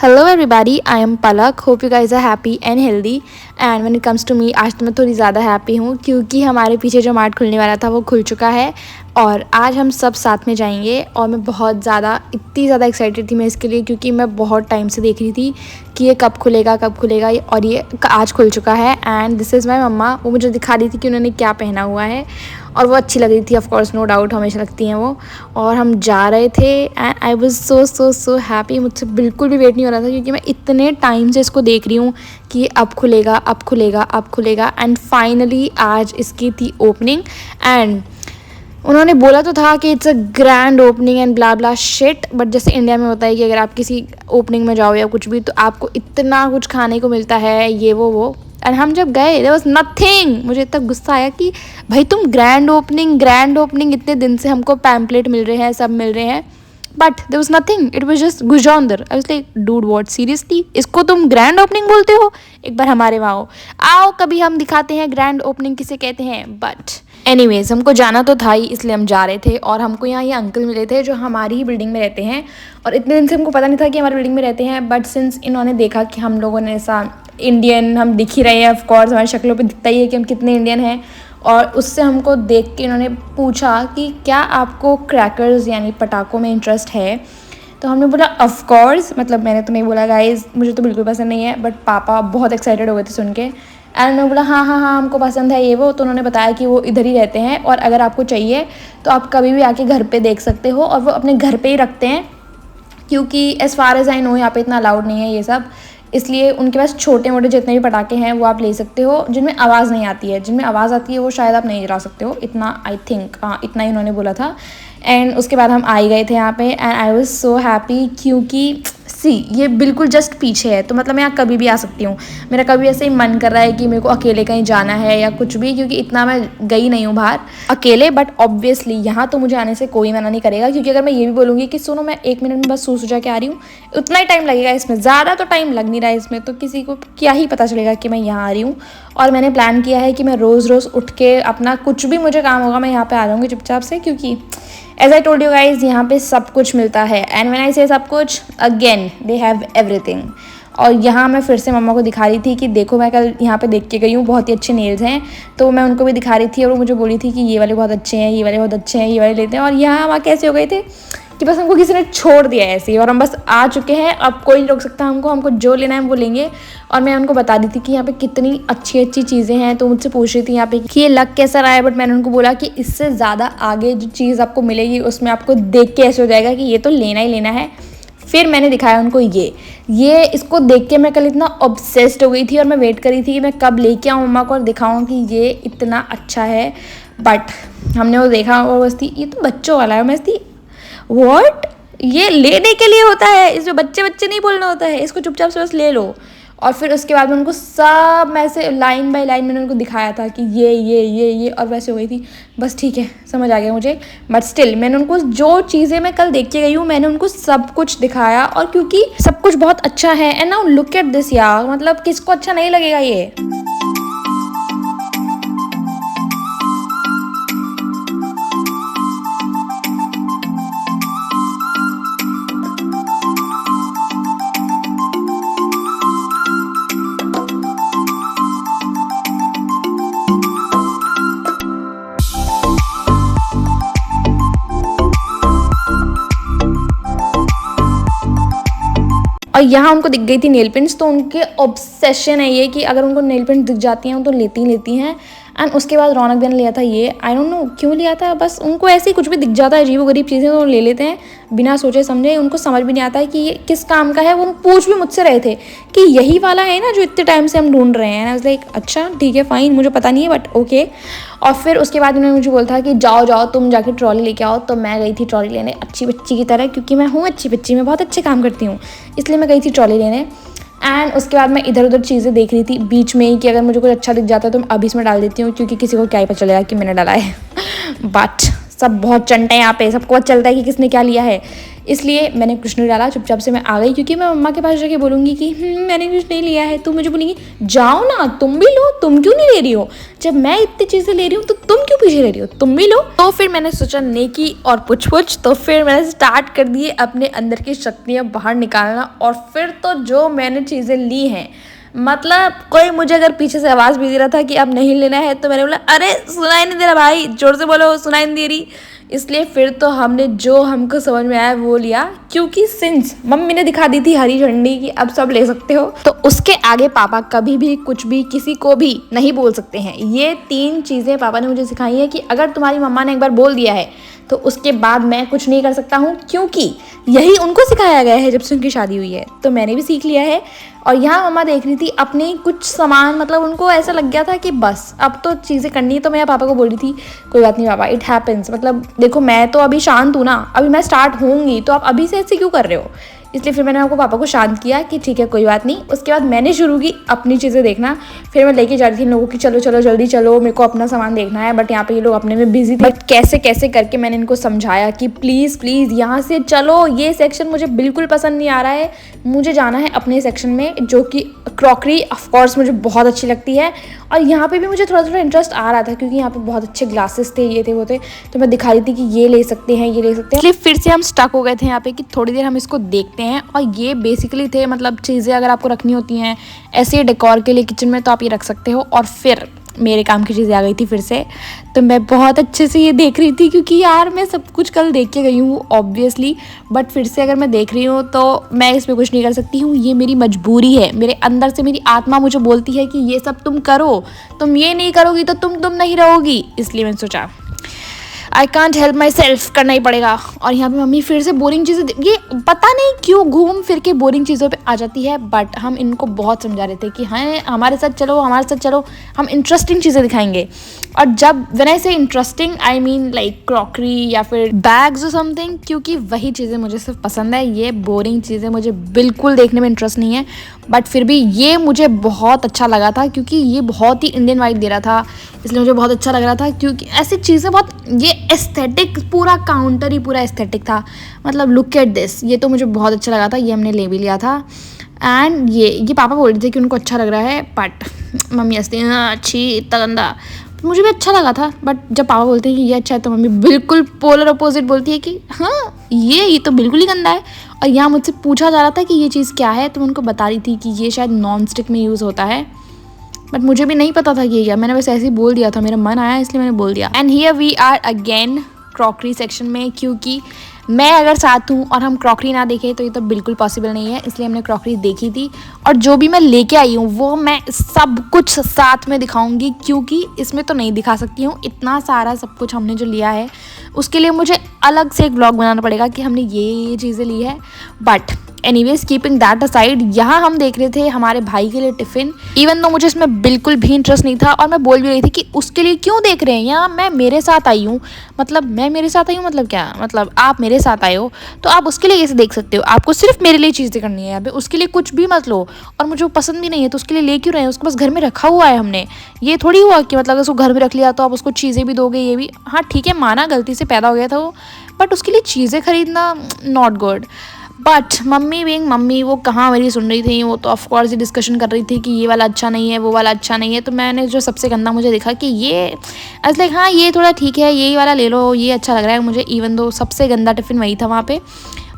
Hello everybody, I am Palak. Hope you guys are happy and healthy. And when it comes to me, आज तो मैं थोड़ी ज़्यादा happy हूँ क्योंकि हमारे पीछे जो मार्ट खुलने वाला था वो खुल चुका है और आज हम सब साथ में जाएंगे। और मैं बहुत ज़्यादा इतनी ज़्यादा एक्साइटेड थी मैं इसके लिए क्योंकि मैं बहुत टाइम से देख रही थी कि ये कब खुलेगा और ये आज खुल चुका है। एंड दिस इज़ माई मम्मा। वो मुझे दिखा रही थी कि उन्होंने क्या पहना हुआ है और वो अच्छी लग रही थी। ऑफ कोर्स नो डाउट, हमेशा लगती हैं वो। और हम जा रहे थे and I was so happy. मुझसे बिल्कुल भी वेट नहीं हो रहा था क्योंकि मैं इतने टाइम से इसको देख रही हूँ कि अब खुलेगा एंड फाइनली आज इसकी थी ओपनिंग। एंड उन्होंने बोला तो था कि it's a grand opening and blah blah shit, but जैसे इंडिया में होता है कि अगर आप किसी ओपनिंग में जाओ या कुछ भी तो आपको इतना कुछ खाने को मिलता है ये वो। एंड हम जब गए देयर वाज नथिंग। मुझे इतना गुस्सा आया कि भाई तुम ग्रैंड ओपनिंग इतने दिन से हमको पैम्पलेट मिल रहे हैं, सब मिल रहे हैं, but there was nothing. It was just गुजौंदर। I was like dude what, seriously इसको तुम ग्रैंड ओपनिंग बोलते हो? एक बार हमारे वहाँ आओ कभी हम दिखाते हैं ग्रैंड ओपनिंग किसे कहते हैं। बट एनीवेज हमको जाना तो था ही, इसलिए हम जा रहे थे। और हमको यहाँ ये अंकल मिले थे जो हमारी ही बिल्डिंग में रहते हैं और इतने दिन से हमको पता नहीं था कि हमारी बिल्डिंग में रहते हैं। बट सिंस इन्होंने देखा कि हम लोगों ने ऐसा इंडियन हम दिख ही रहे हैं, ऑफ कोर्स हमारी शक्लों पे दिखता ही है कि हम कितने इंडियन हैं, और उससे हमको देख के इन्होंने पूछा कि क्या आपको क्रैकर्स यानी पटाखों में इंटरेस्ट है। तो हमने बोला ऑफ कोर्स, मतलब मैंने तो नहीं बोला गाइस मुझे तो बिल्कुल पसंद नहीं है, बट पापा बहुत एक्साइटेड हो गए थे सुन के। एंड मैं बोला हाँ हमको पसंद है ये वो। तो उन्होंने बताया कि वो इधर ही रहते हैं और अगर आपको चाहिए तो आप कभी भी आके घर पे देख सकते हो। और वो अपने घर पे ही रखते हैं क्योंकि as far as I know यहाँ पे इतना अलाउड नहीं है ये सब, इसलिए उनके पास छोटे मोटे जितने भी पटाखे हैं वो आप ले सकते हो जिनमें आवाज़ नहीं आती है। जिनमें आवाज़ आती है वो शायद आप नहीं जला सकते हो, इतना आई थिंक, हाँ इतना ही उन्होंने बोला था। एंड उसके बाद हम आ ही गए थे यहाँ पे and I was so happy क्योंकि ये बिल्कुल जस्ट पीछे है, तो मतलब मैं यहाँ कभी भी आ सकती हूँ। मेरा कभी ऐसे ही मन कर रहा है कि मेरे को अकेले कहीं जाना है या कुछ भी, क्योंकि इतना मैं गई नहीं हूँ बाहर अकेले। बट ऑब्वियसली यहाँ तो मुझे आने से कोई मना नहीं करेगा, क्योंकि अगर मैं ये भी बोलूँगी कि सुनो मैं 1 मिनट में बस सूस जा के आ रही हूँ, उतना ही टाइम लगेगा इसमें, ज़्यादा तो टाइम लग नहीं रहा है इसमें, तो किसी को क्या ही पता चलेगा कि मैं यहाँ आ रही हूँ। और मैंने प्लान किया है कि मैं रोज़ उठ के अपना कुछ भी मुझे काम होगा मैं यहाँ पे आ जाऊँगी चुपचाप से, क्योंकि as I told you guys यहाँ पे सब कुछ मिलता है। एंड व्हेन आई से सब कुछ, अगेन दे हैव एवरीथिंग। और यहाँ मैं फिर से मम्मा को दिखा रही थी कि देखो मैं कल यहाँ पे देख के गई हूँ, बहुत ही अच्छे नेल्स हैं, तो मैं उनको भी दिखा रही थी और वो मुझे बोली थी कि ये वाले बहुत अच्छे हैं, ये वाले बहुत अच्छे हैं, ये वाले लेते हैं। और यहाँ वहाँ कैसे हो गए थे कि बस हमको किसी ने छोड़ दिया है ऐसे ही और हम बस आ चुके हैं। अब कोई नहीं रोक सकता हमको जो लेना है वो लेंगे। और मैं उनको बता दी थी कि यहाँ पे कितनी अच्छी चीज़ें हैं, तो मुझसे पूछ रही थी यहाँ पे कि ये लग कैसा रहा है। बट मैंने उनको बोला कि इससे ज़्यादा आगे जो चीज़ आपको मिलेगी उसमें आपको देख के ऐसे हो जाएगा कि ये तो लेना ही लेना है। फिर मैंने दिखाया उनको ये इसको देख के मैं कल इतना ऑब्सेस्ड हो गई थी और मैं वेट करी थी कि मैं कब लेके आऊँ मम्मा को और दिखाऊँ कि ये इतना अच्छा है। बट हमने वो देखा और बस थी ये तो बच्चों वाला है। मैं थी व्हाट, ये लेने के लिए होता है, इस जो बच्चे नहीं बोलना होता है, इसको चुपचाप से बस ले लो। और फिर उसके बाद में उनको सब मैं से लाइन बाय लाइन मैंने उनको दिखाया था कि ये और वैसे हो गई थी। बस ठीक है समझ आ गया मुझे, बट स्टिल मैंने उनको जो चीज़ें मैं कल देख के गई हूँ मैंने उनको सब कुछ दिखाया। और क्योंकि सब कुछ बहुत अच्छा है and now look at this यार, मतलब किसको अच्छा नहीं लगेगा ये। और यहाँ उनको दिख गई थी नेल पेंट्स, तो उनके ऑब्सेशन है ये कि अगर उनको नेल पेंट दिख जाती हैं तो लेती हैं। एंड उसके बाद रौनक भी ने लिया था ये, आई डोंट नो क्यों लिया था, बस उनको ऐसे ही कुछ भी दिख जाता है अजीब-गरीब चीज़ें तो वो ले लेते हैं बिना सोचे समझे। उनको समझ भी नहीं आता है कि ये किस काम का है। वो पूछ भी मुझसे रहे थे कि यही वाला है ना जो इतने टाइम से हम ढूंढ रहे हैं। आई वाज लाइक अच्छा ठीक है फाइन, मुझे पता नहीं है बट ओके। और फिर उसके बाद उन्होंने मुझे बोला था कि जाओ तुम जाके ट्रॉली लेके आओ। तो मैं गई थी ट्रॉली लेने अच्छी बच्ची की तरह, क्योंकि मैं हूँ अच्छी बच्ची, मैं बहुत अच्छे काम करती हूँ, इसलिए मैं गई थी ट्रॉली लेने। एंड उसके बाद मैं इधर उधर चीज़ें देख रही थी बीच में ही कि अगर मुझे कुछ अच्छा दिख जाता है तो मैं अभी इसमें डाल देती हूँ, क्योंकि किसी को क्या ही पता चलेगा कि मैंने डाला है। बट सब बहुत चंटे हैं यहाँ पे, सबको पता चलता है कि किसने क्या लिया है। इसलिए मैंने कुछ नहीं डाला, चुपचाप से मैं आ गई, क्योंकि मैं मम्मा के पास जाके बोलूँगी कि मैंने कुछ नहीं लिया है, तो मुझे बोलेंगी जाओ ना तुम भी लो, तुम क्यों नहीं ले रही हो, जब मैं इतनी चीज़ें ले रही हूँ तो तुम क्यों पीछे ले रही हो, तुम भी लो। तो फिर मैंने सोचा नेकी और पुछ तो फिर मैंने स्टार्ट कर दिए अपने अंदर की शक्तियाँ बाहर निकालना। और फिर तो जो मैंने चीज़ें ली हैं, मतलब कोई मुझे अगर पीछे से आवाज़ भी दे रहा था कि अब नहीं लेना है, तो मैंने बोला अरे सुनाई नहीं दे रहा भाई, जोर से बोलो, सुनाई नहीं दे रही। इसलिए फिर तो हमने जो हमको समझ में आया वो लिया, क्योंकि सिंस मम्मी ने दिखा दी थी हरी झंडी कि अब सब ले सकते हो, तो उसके आगे पापा कभी भी कुछ भी किसी को भी नहीं बोल सकते हैं। ये 3 चीज़ें पापा ने मुझे सिखाई है कि अगर तुम्हारी मम्मा ने एक बार बोल दिया है तो उसके बाद मैं कुछ नहीं कर सकता हूँ, क्योंकि यही उनको सिखाया गया है जब से उनकी शादी हुई है। तो मैंने भी सीख लिया है। और यहाँ मम्मा देख रही थी अपने कुछ सामान, मतलब उनको ऐसा लग गया था कि बस अब तो चीज़ें करनी है। तो मैं पापा को बोल रही थी कोई बात नहीं पापा, इट हैपेंस, मतलब देखो मैं तो अभी शांत हूँ ना, अभी मैं स्टार्ट होंगी, तो आप अभी से ऐसे क्यों कर रहे हो। इसलिए फिर मैंने आपको पापा को शांत किया कि ठीक है कोई बात नहीं। उसके बाद मैंने शुरू की अपनी चीज़ें देखना। फिर मैं लेके जा रही थी इन लोगों की, चलो चलो जल्दी चलो, मेरे को अपना सामान देखना है। बट यहाँ पे ये लोग अपने में बिजी थे। बट कैसे कैसे करके मैंने इनको समझाया कि प्लीज़ प्लीज़ यहाँ से चलो, ये सेक्शन मुझे बिल्कुल पसंद नहीं आ रहा है, मुझे जाना है अपने सेक्शन में, जो कि क्रॉकरी ऑफकोर्स मुझे बहुत अच्छी लगती है। और यहाँ पे भी मुझे थोड़ा थोड़ा इंटरेस्ट आ रहा था, क्योंकि यहाँ पे बहुत अच्छे ग्लासेस थे, ये थे वो थे, तो मैं दिखा रही थी कि ये ले सकते हैं, ये ले सकते हैं। इसलिए फिर से हम स्टक हो गए थे यहाँ पे कि थोड़ी देर हम इसको देखते हैं। और ये बेसिकली थे, मतलब चीज़ें अगर आपको रखनी होती हैं ऐसे डेकोर के लिए किचन में, तो आप ये रख सकते हो। और फिर मेरे काम की चीज़ें आ गई थी फिर से, तो मैं बहुत अच्छे से ये देख रही थी, क्योंकि यार मैं सब कुछ कल देख के गई हूँ ऑब्वियसली, बट फिर से अगर मैं देख रही हूँ तो मैं इसमें कुछ नहीं कर सकती हूँ। ये मेरी मजबूरी है, मेरे अंदर से मेरी आत्मा मुझे बोलती है कि ये सब तुम करो, तुम ये नहीं करोगी तो तुम नहीं रहोगी। इसलिए मैंने सोचा I can't help my self, करना ही पड़ेगा। और यहाँ पे मम्मी फिर से बोरिंग चीज़ें, ये पता नहीं क्यों घूम फिर के बोरिंग चीज़ों पे आ जाती है। बट हम इनको बहुत समझा रहे थे कि हाँ हमारे साथ चलो, हमारे साथ चलो, हम इंटरेस्टिंग चीज़ें दिखाएंगे। और जब व्हेन आई से interesting I mean like crockery या फिर बैग्स और समथिंग, क्योंकि वही चीज़ें मुझे सिर्फ पसंद है। ये बोरिंग चीज़ें मुझे बिल्कुल देखने में इंटरेस्ट नहीं है। बट फिर भी ये मुझे बहुत अच्छा लगा था, क्योंकि ये बहुत ही इंडियन वाइब दे रहा था, इसलिए मुझे बहुत अच्छा लग रहा था। क्योंकि ऐसी चीज़ें बहुत, ये एस्थेटिक, पूरा काउंटर ही पूरा एस्थेटिक था, मतलब लुक एट दिस, ये तो मुझे बहुत अच्छा लगा था। ये हमने ले भी लिया था। एंड ये पापा बोल रहे थे कि उनको अच्छा लग रहा है, बट मम्मी हंसती हैं अच्छी इतना गंदा, मुझे भी अच्छा लगा था। बट जब पापा बोलते हैं कि ये अच्छा है, तो मम्मी बिल्कुल पोलर अपोजिट बोलती है कि हाँ ये तो बिल्कुल ही गंदा है। और यहाँ मुझसे पूछा जा रहा था कि ये चीज़ क्या है, तो मैं उनको बता रही थी कि ये शायद नॉन स्टिक में यूज़ होता है, बट मुझे भी नहीं पता था कि ये क्या, मैंने वैसे ऐसे ही बोल दिया था, मेरा मन आया इसलिए मैंने बोल दिया। And here we are again crockery section में, क्योंकि मैं अगर साथ हूँ और हम क्रॉकरी ना देखें तो ये तो बिल्कुल पॉसिबल नहीं है। इसलिए हमने क्रॉकरी देखी थी, और जो भी मैं लेके आई हूँ वो मैं सब कुछ साथ में दिखाऊंगी, क्योंकि इसमें तो नहीं दिखा सकती हूँ इतना सारा सब कुछ हमने जो लिया है। उसके लिए मुझे अलग से एक व्लॉग बनाना पड़ेगा कि हमने ये चीज़ें ली है। But anyways keeping that aside, यहाँ हम देख रहे थे हमारे भाई के लिए टिफ़िन। इवन तो मुझे इसमें बिल्कुल भी इंटरेस्ट नहीं था, और मैं बोल भी रही थी कि उसके लिए क्यों देख रहे हैं, यहाँ मैं मेरे साथ आई हूँ, मतलब मैं मेरे साथ आई हूँ, मतलब क्या, मतलब आप मेरे साथ आए हो तो आप उसके लिए कैसे देख सकते हो, आपको सिर्फ मेरे लिए चीज़ें करनी है यहाँ पे, उसके लिए कुछ भी मत लो। और मुझे वो पसंद भी नहीं है तो उसके लिए ले क्यों रहे हैं, उसके पास घर में रखा हुआ है हमने। ये थोड़ी हुआ कि मतलब उसको घर में रख लिया तो आप उसको चीज़ें भी दोगे, ये भी हाँ ठीक है, माना गलती से पैदा हो गया था वो, बट उसके लिए चीज़ें खरीदना not good. But mummy being mummy, वो कहाँ मेरी सुन रही थी, वो तो ऑफकोर्स ये डिस्कशन कर रही थी कि ये वाला अच्छा नहीं है, वो वाला अच्छा नहीं है। तो मैंने जो सबसे गंदा मुझे दिखा कि ये ऐसे हाँ ये थोड़ा ठीक है, यही वाला ले लो, ये अच्छा लग रहा है मुझे। इवन दो सबसे गंदा टिफ़िन वही था वहाँ पे।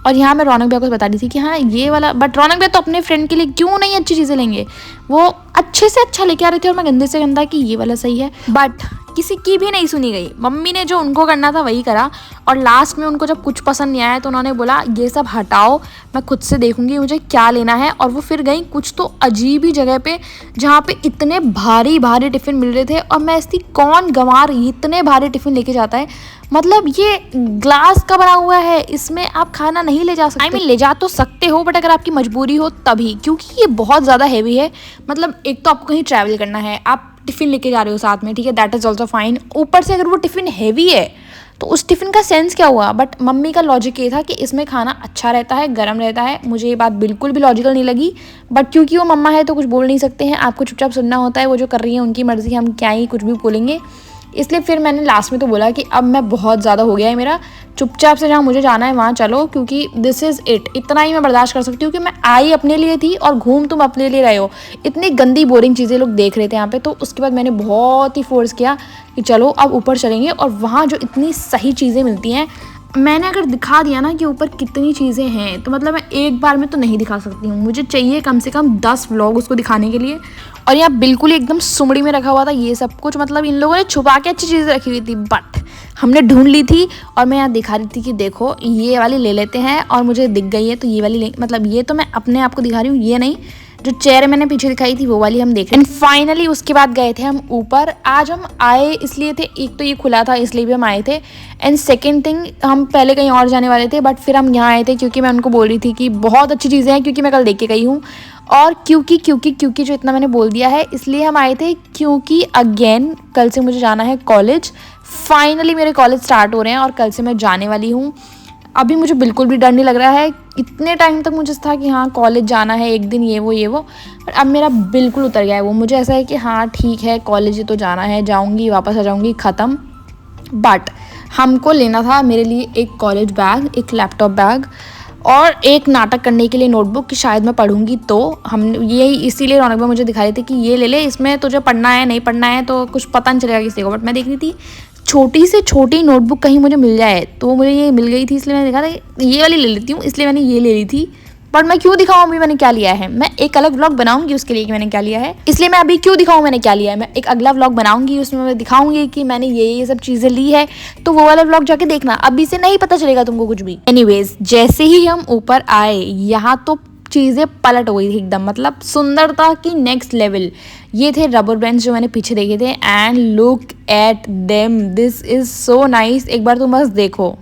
और यहाँ मैं रौनक भैया को बता रही थी कि हाँ ये वाला, बट रौनक भैया तो अपने फ्रेंड के लिए क्यों नहीं अच्छी चीज़ें लेंगे, वो अच्छे से अच्छा लेके आ रहे थे और मैं गंदे से गंदा कि ये वाला सही है। बट किसी की भी नहीं सुनी गई, मम्मी ने जो उनको करना था वही करा। और लास्ट में उनको जब कुछ पसंद नहीं आया तो उन्होंने बोला ये सब हटाओ, मैं खुद से देखूंगी मुझे क्या लेना है। और वो फिर गई कुछ तो अजीब ही जगह पे, जहाँ पे इतने भारी भारी टिफ़िन मिल रहे थे। और मैं ऐसी कौन गंवार इतने भारी टिफ़िन लेके जाता है, मतलब ये ग्लास का बना हुआ है, इसमें आप खाना नहीं ले जा सकते। आई मीन ले जा तो सकते हो, बट अगर आपकी मजबूरी हो तभी, क्योंकि ये बहुत ज़्यादा हैवी है। मतलब एक तो आपको कहीं ट्रैवल करना है, आप टिफ़िन लेके जा रहे हो साथ में, ठीक है, दैट इज़ ऑल्सो फाइन। ऊपर से अगर वो टिफ़िन हैवी है तो उस टिफ़िन का सेंस क्या हुआ। बट मम्मी का लॉजिक ये था कि इसमें खाना अच्छा रहता है, गर्म रहता है। मुझे ये बात बिल्कुल भी लॉजिकल नहीं लगी, बट क्योंकि वो मम्मा है तो कुछ बोल नहीं सकते हैं, आपको चुपचाप सुनना होता है, वो जो कर रही है उनकी मर्ज़ी, हम क्या ही कुछ भी बोलेंगे। इसलिए फिर मैंने लास्ट में तो बोला कि अब मैं बहुत ज़्यादा हो गया है मेरा, चुपचाप से जहाँ मुझे जाना है वहाँ चलो, क्योंकि दिस इज़ इट, इतना ही मैं बर्दाश्त कर सकती हूँ कि मैं आई अपने लिए थी और घूम तुम अपने लिए रहे हो। इतनी गंदी बोरिंग चीज़ें लोग देख रहे थे यहाँ पे। तो उसके बाद मैंने बहुत ही फोर्स किया कि चलो अब ऊपर चलेंगे, और वहाँ जो इतनी सही चीज़ें मिलती हैं, मैंने अगर दिखा दिया ना कि ऊपर कितनी चीज़ें हैं तो मतलब मैं एक बार में तो नहीं दिखा सकती हूँ, मुझे चाहिए कम से कम 10 व्लॉग उसको दिखाने के लिए। और यहाँ बिल्कुल ही एकदम सुमड़ी में रखा हुआ था ये सब कुछ, मतलब इन लोगों ने छुपा के अच्छी चीज़ें रखी हुई थी, बट हमने ढूंढ ली थी। और मैं यहाँ दिखा रही थी कि देखो ये वाली ले लेते हैं, और मुझे दिख गई है तो ये वाली मतलब ये तो मैं अपने आप को दिखा रही हूँ, ये नहीं, जो चेयर मैंने पीछे दिखाई थी वो वाली हम देख रहे हैं। एंड फाइनली उसके बाद गए थे हम ऊपर। आज हम आए इसलिए थे, एक तो ये खुला था इसलिए भी हम आए थे, एंड सेकेंड थिंग हम पहले कहीं और जाने वाले थे, बट फिर हम यहाँ आए थे क्योंकि मैं उनको बोल रही थी कि बहुत अच्छी चीज़ें हैं, क्योंकि मैं कल देख के गई हूँ। और क्योंकि जो इतना मैंने बोल दिया है इसलिए हम आए थे, क्योंकि अगेन कल से मुझे जाना है कॉलेज। फाइनली मेरे कॉलेज स्टार्ट हो रहे हैं और कल से मैं जाने वाली हूँ। अभी मुझे बिल्कुल भी डर नहीं लग रहा है। इतने टाइम तक मुझे था कि हाँ कॉलेज जाना है एक दिन, ये वो, पर अब मेरा बिल्कुल उतर गया है वो। मुझे ऐसा है कि हाँ ठीक है कॉलेज तो जाना है, जाऊँगी वापस आ जाऊँगी, ख़त्म। बट हमको लेना था मेरे लिए एक कॉलेज बैग, एक लैपटॉप बैग और एक नाटक करने के लिए नोटबुक कि शायद मैं पढ़ूंगी। तो हम यही इसीलिए रौनक भाई मुझे दिखा रहे थे कि ये ले ले, इसमें तुझे पढ़ना है नहीं पढ़ना है तो कुछ पता नहीं चलेगा किसी को। बट मैं देख रही थी छोटी से छोटी नोटबुक कहीं मुझे मिल जाए, तो मुझे ये मिल गई थी, इसलिए मैंने देखा ये वाली ले लेती हूँ, इसलिए मैंने ये ले ली थी। पर मैं क्यों दिखाऊँ अभी मैंने क्या लिया है, मैं एक अलग व्लॉग बनाऊंगी उसके लिए कि मैंने क्या लिया है, इसलिए मैं अभी क्यों दिखाऊँ मैंने क्या लिया है। मैं एक अगला व्लॉग बनाऊंगी, उसमें मैं दिखाऊंगी कि मैंने ये सब चीज़ें ली है, तो वो वाला व्लॉग जाके देखना, अभी से नहीं पता चलेगा तुमको कुछ भी। एनीवेज जैसे ही हम ऊपर आए यहाँ तो चीज़ें पलट हो गई थी एकदम, मतलब सुंदरता की नेक्स्ट लेवल। ये थे रबर बैंड्स जो मैंने पीछे देखे थे, and look at them, this is so nice. एक बार तुम बस देखो।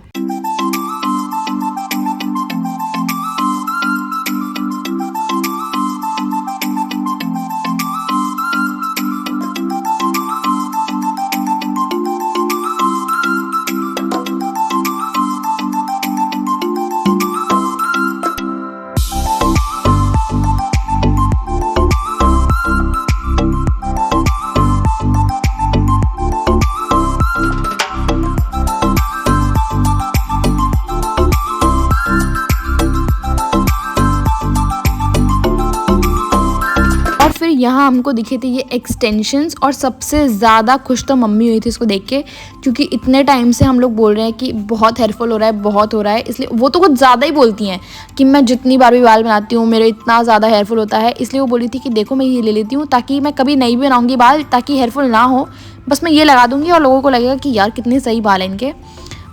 यहाँ हमको दिखे थे ये एक्सटेंशंस, और सबसे ज़्यादा खुश तो मम्मी हुई थी इसको देख के, क्योंकि इतने टाइम से हम लोग बोल रहे हैं कि बहुत हेयरफॉल हो रहा है, बहुत हो रहा है। इसलिए वो तो कुछ ज़्यादा ही बोलती हैं कि मैं जितनी बार भी बाल बनाती हूँ मेरे इतना ज़्यादा हेयरफॉल होता है, इसलिए वो बोली थी कि देखो मैं ये ले लेती हूँ ताकि मैं कभी नहीं भी बनाऊँगी बाल, ताकि हेयरफॉल ना हो, बस मैं ये लगा दूँगी और लोगों को लगेगा कि यार कितने सही बाल हैं इनके।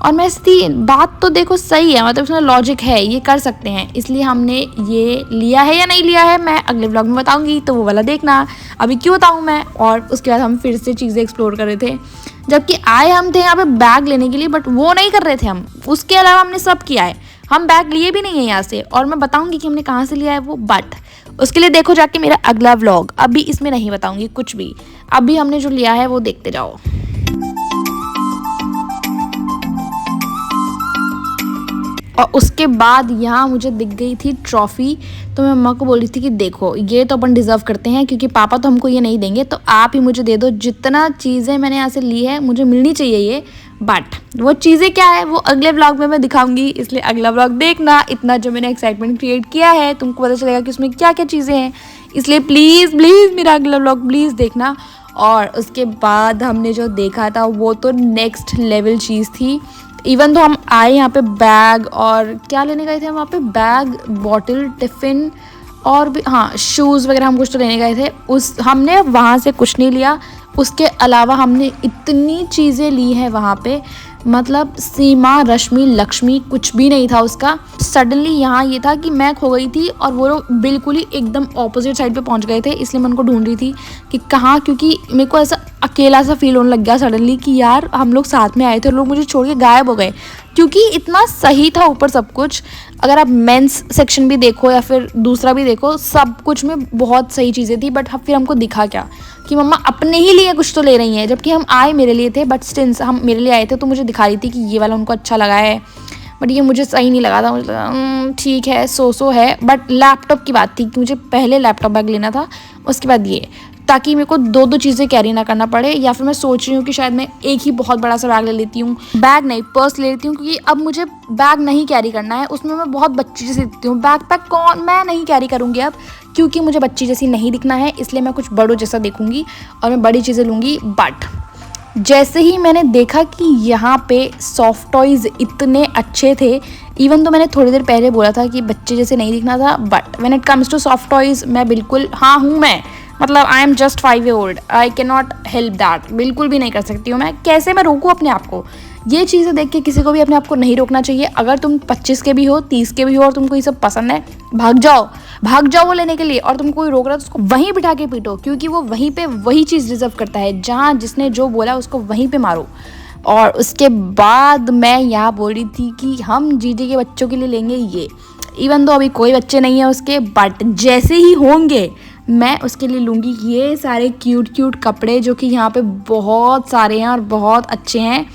और मैं इसकी बात तो देखो सही है, मतलब उसमें लॉजिक है, ये कर सकते हैं, इसलिए हमने ये लिया है या नहीं लिया है मैं अगले व्लॉग में बताऊंगी, तो वो वाला देखना। अभी क्यों बताऊं मैं। और उसके बाद हम फिर से चीज़ें एक्सप्लोर कर रहे थे, जबकि आए हम थे यहाँ पे बैग लेने के लिए, बट वो नहीं कर रहे थे हम, उसके अलावा हमने सब किया है, हम बैग लिए भी नहीं है यहाँ से, और मैं बताऊँगी कि हमने कहाँ से लिया है वो, बट उसके लिए देखो जाके मेरा अगला व्लॉग, अभी इसमें नहीं बताऊँगी कुछ भी, अभी हमने जो लिया है वो देखते जाओ। और उसके बाद यहाँ मुझे दिख गई थी ट्रॉफ़ी, तो मैं मम्मा को बोल रही थी कि देखो ये तो अपन डिज़र्व करते हैं, क्योंकि पापा तो हमको ये नहीं देंगे, तो आप ही मुझे दे दो, जितना चीज़ें मैंने यहाँ से ली है मुझे मिलनी चाहिए ये। बट वो चीज़ें क्या है वो अगले व्लॉग में मैं दिखाऊंगी, इसलिए अगला व्लॉग देखना। इतना जो मैंने एक्साइटमेंट क्रिएट किया है तुमको पता चलेगा कि उसमें क्या क्या चीज़ें हैं, इसलिए प्लीज़ प्लीज़ मेरा अगला व्लॉग प्लीज़ देखना। और उसके बाद हमने जो देखा था वो तो नेक्स्ट लेवल चीज़ थी। इवन तो हम आए यहाँ पे बैग और क्या लेने गए थे वहाँ पे, बैग, बॉटल, टिफ़िन और भी हाँ शूज़ वगैरह हम कुछ तो लेने गए थे, उस हमने वहाँ से कुछ नहीं लिया। उसके अलावा हमने इतनी चीज़ें ली हैं वहाँ पे, मतलब सीमा, रश्मि, लक्ष्मी कुछ भी नहीं था उसका। सडनली यहाँ ये था कि मैं खो गई थी और वो लोग बिल्कुल ही एकदम ऑपोजिट साइड पे पहुँच गए थे, इसलिए मैं उनको ढूंढ रही थी कि कहाँ, क्योंकि मेरे को ऐसा अकेला सा फील होने लग गया सडनली कि यार हम लोग साथ में आए थे और लोग मुझे छोड़ के गायब हो गए, क्योंकि इतना सही था ऊपर सब कुछ। अगर आप मेंस सेक्शन भी देखो या फिर दूसरा भी देखो, सब कुछ में बहुत सही चीज़ें थी। बट फिर हमको दिखा क्या कि मम्मा अपने ही लिए कुछ तो ले रही हैं, जबकि हम आए मेरे लिए थे, बट स्टिल हम मेरे लिए आए थे, तो मुझे दिखा रही थी कि ये वाला उनको अच्छा लगा है, बट ये मुझे सही नहीं लगा था। मुझे लगा ठीक है सो है, बट लैपटॉप की बात थी कि मुझे पहले लैपटॉप बैग लेना था, उसके बाद ये। ताकि मेरे को दो दो चीज़ें कैरी ना करना पड़े। या फिर मैं सोच रही हूँ कि शायद मैं एक ही बहुत बड़ा सा बैग ले लेती हूँ, बैग नहीं पर्स ले लेती हूँ, क्योंकि अब मुझे बैग नहीं कैरी करना है, उसमें मैं बहुत बच्ची जैसी दिखती हूँ। बैग पैक कौन मैं नहीं कैरी करूँगी अब, क्योंकि मुझे बच्ची जैसी नहीं दिखना है, इसलिए मैं कुछ बड़ों जैसा देखूँगी और मैं बड़ी चीज़ें लूँगी। बट जैसे ही मैंने देखा कि यहाँ पे सॉफ्ट टॉयज़ इतने अच्छे थे, इवन तो मैंने थोड़ी देर पहले बोला था कि बच्चे जैसे नहीं दिखना था, but when it comes to soft toys मैं बिल्कुल हाँ हूँ मैं, मतलब I am just 5 year old, I can not help that, बिल्कुल भी नहीं कर सकती हूँ मैं। कैसे मैं रोकूँ अपने आप को? ये चीज़ें देख के किसी को भी अपने आप को नहीं रोकना चाहिए। अगर तुम 25 के भी हो, 30 के भी हो और तुमको ये सब पसंद है, भाग जाओ वो लेने के लिए। और तुमको कोई रोक रहा है तो उसको वहीं बिठा के पीटो, क्योंकि वो वहीं पे वही चीज़ डिजर्व करता है। जहाँ जिसने जो बोला उसको वहीं पे मारो। और उसके बाद मैं यहाँ बोल रही थी कि हम जीजी के बच्चों के लिए लेंगे ये, इवन तो अभी कोई बच्चे नहीं है उसके, बट जैसे ही होंगे मैं उसके लिए लूँगी ये सारे क्यूट कपड़े, जो कि यहाँ पे बहुत सारे हैं और बहुत अच्छे हैं।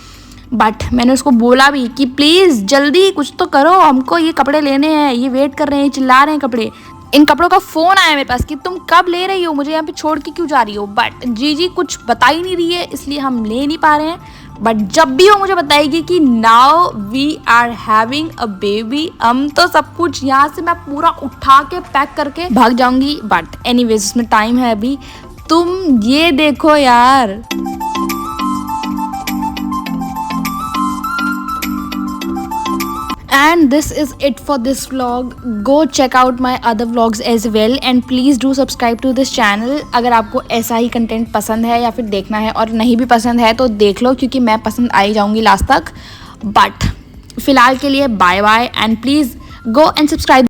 बट मैंने उसको बोला भी कि प्लीज़ जल्दी कुछ तो करो, हमको ये कपड़े लेने हैं, ये वेट कर रहे हैं, चिल्ला रहे हैं कपड़े। इन कपड़ों का फ़ोन आया मेरे पास कि तुम कब ले रही हो, मुझे यहाँ पे छोड़ के क्यों जा रही हो। बट जीजी कुछ बता ही नहीं रही है, इसलिए हम ले नहीं पा रहे हैं। बट जब भी वो मुझे बताएगी कि now we are having a baby, हम तो सब कुछ यहाँ से मैं पूरा उठा के पैक करके भाग जाऊंगी। बट एनीवेज उसमें टाइम है अभी। तुम ये देखो यार, and this is it for this vlog. Go check out my other vlogs as well and please do subscribe to this channel. अगर आपको ऐसा ही कंटेंट पसंद है या फिर देखना है, और नहीं भी पसंद है तो देख लो, क्योंकि मैं पसंद आ ही जाऊंगी लास्ट तक। बट फिलहाल के लिए bye bye and please go and subscribe.